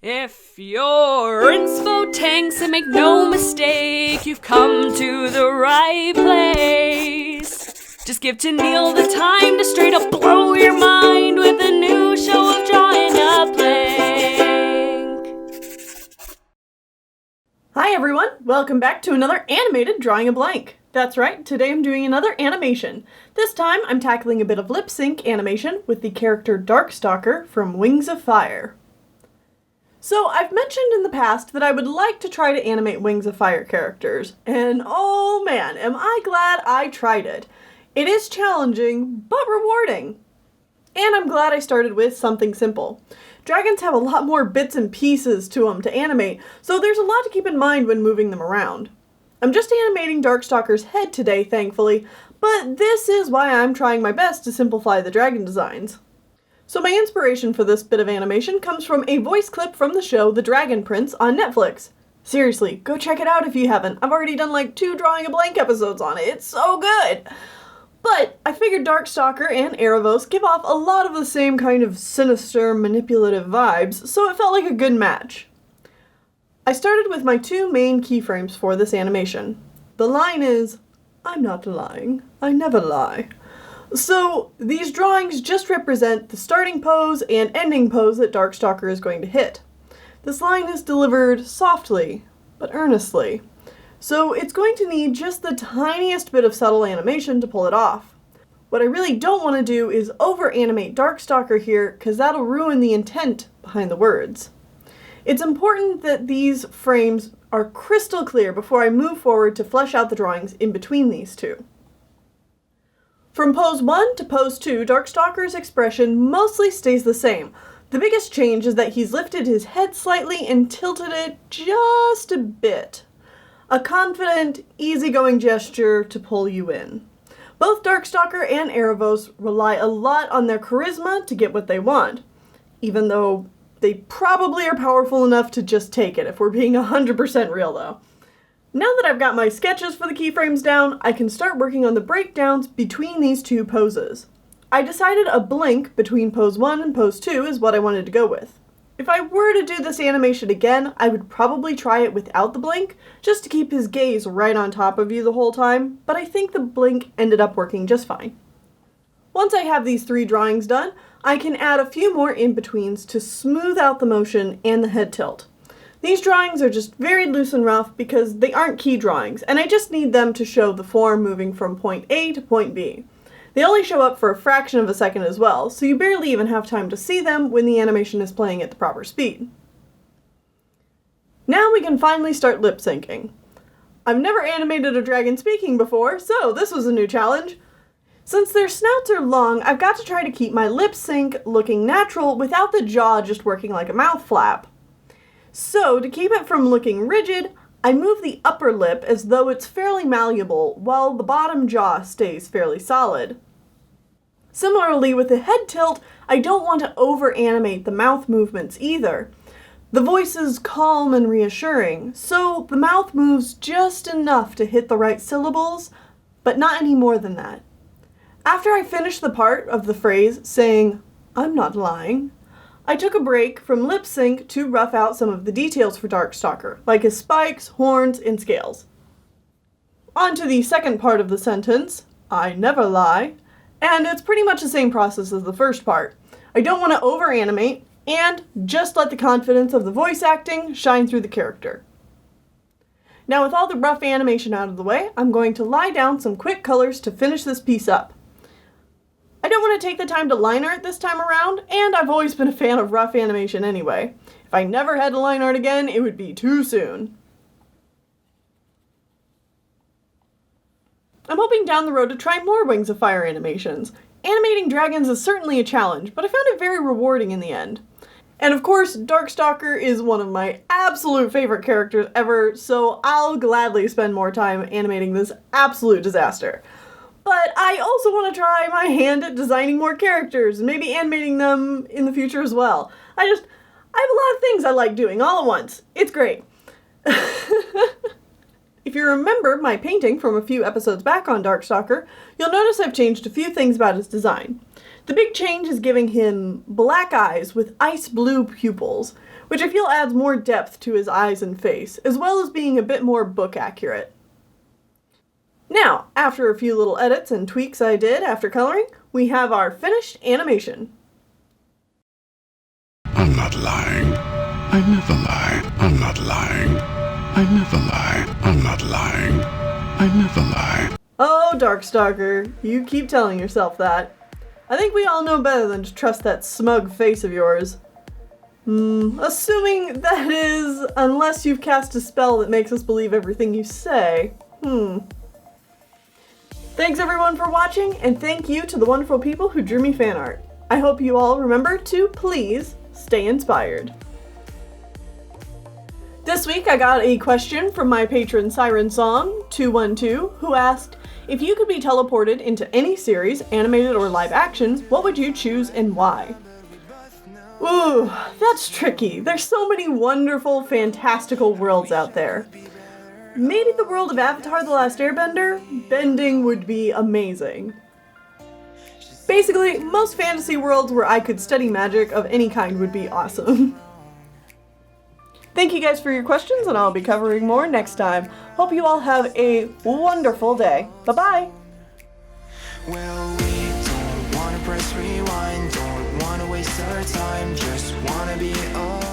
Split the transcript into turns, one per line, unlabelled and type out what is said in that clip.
If you're inspo tanks, and make no mistake, you've come to the right place. Just give to Neil the time to straight up blow your mind with a new show of Drawing a Blank.
Hi everyone, welcome back to another animated Drawing a Blank. That's right, today I'm doing another animation. This time I'm tackling a bit of lip sync animation with the character Darkstalker from Wings of Fire. So I've mentioned in the past that I would like to try to animate Wings of Fire characters, and oh man, am I glad I tried it. It is challenging, but rewarding. And I'm glad I started with something simple. Dragons have a lot more bits and pieces to them to animate, so there's a lot to keep in mind when moving them around. I'm just animating Darkstalker's head today, thankfully, but this is why I'm trying my best to simplify the dragon designs. So my inspiration for this bit of animation comes from a voice clip from the show The Dragon Prince on Netflix. Seriously, go check it out if you haven't. I've already done like 2 Drawing a Blank episodes on it. It's so good! But I figured Darkstalker and Erebos give off a lot of the same kind of sinister, manipulative vibes, so it felt like a good match. I started with my 2 main keyframes for this animation. The line is, "I'm not lying, I never lie." So these drawings just represent the starting pose and ending pose that Darkstalker is going to hit. This line is delivered softly, but earnestly. So it's going to need just the tiniest bit of subtle animation to pull it off. What I really don't want to do is over-animate Darkstalker here, because that'll ruin the intent behind the words. It's important that these frames are crystal clear before I move forward to flesh out the drawings in between these two. From pose 1 to pose 2, Darkstalker's expression mostly stays the same. The biggest change is that he's lifted his head slightly and tilted it just a bit. A confident, easygoing gesture to pull you in. Both Darkstalker and Erebos rely a lot on their charisma to get what they want, even though they probably are powerful enough to just take it, if we're being 100% real though. Now that I've got my sketches for the keyframes down, I can start working on the breakdowns between these 2 poses. I decided a blink between pose 1 and pose 2 is what I wanted to go with. If I were to do this animation again, I would probably try it without the blink, just to keep his gaze right on top of you the whole time, but I think the blink ended up working just fine. Once I have these 3 drawings done, I can add a few more in-betweens to smooth out the motion and the head tilt. These drawings are just very loose and rough because they aren't key drawings, and I just need them to show the form moving from point A to point B. They only show up for a fraction of a second as well, so you barely even have time to see them when the animation is playing at the proper speed. Now we can finally start lip syncing. I've never animated a dragon speaking before, so this was a new challenge. Since their snouts are long, I've got to try to keep my lip sync looking natural without the jaw just working like a mouth flap. So, to keep it from looking rigid, I move the upper lip as though it's fairly malleable, while the bottom jaw stays fairly solid. Similarly, with the head tilt, I don't want to over-animate the mouth movements either. The voice is calm and reassuring, so the mouth moves just enough to hit the right syllables, but not any more than that. After I finished the part of the phrase saying, "I'm not lying," I took a break from lip sync to rough out some of the details for Darkstalker, like his spikes, horns, and scales. On to the second part of the sentence, "I never lie," and it's pretty much the same process as the first part. I don't want to over-animate, and just let the confidence of the voice acting shine through the character. Now with all the rough animation out of the way, I'm going to lie down some quick colors to finish this piece up. I don't want to take the time to line art this time around, and I've always been a fan of rough animation anyway. If I never had to line art again, it would be too soon. I'm hoping down the road to try more Wings of Fire animations. Animating dragons is certainly a challenge, but I found it very rewarding in the end. And of course, Darkstalker is one of my absolute favorite characters ever, so I'll gladly spend more time animating this absolute disaster. But I also want to try my hand at designing more characters and maybe animating them in the future as well. I have a lot of things I like doing all at once. It's great. If you remember my painting from a few episodes back on Darkstalker, you'll notice I've changed a few things about his design. The big change is giving him black eyes with ice blue pupils, which I feel adds more depth to his eyes and face, as well as being a bit more book accurate. Now, after a few little edits and tweaks I did after coloring, we have our finished animation.
I'm not lying. I never lie. I'm not lying. I never lie. I'm not lying. I never lie.
Oh, Darkstalker, you keep telling yourself that. I think we all know better than to trust that smug face of yours. Assuming that is, unless you've cast a spell that makes us believe everything you say. Thanks everyone for watching, and thank you to the wonderful people who drew me fan art. I hope you all remember to please stay inspired. This week I got a question from my patron Siren Song 212, who asked, if you could be teleported into any series, animated or live action, what would you choose and why? Ooh, that's tricky. There's so many wonderful, fantastical worlds out there. Maybe the world of Avatar: The Last Airbender? Bending would be amazing. Basically, most fantasy worlds where I could study magic of any kind would be awesome. Thank you guys for your questions, and I'll be covering more next time. Hope you all have a wonderful day. Bye-bye!
Well, we don't wanna press rewind, don't wanna waste our time, just wanna be alone.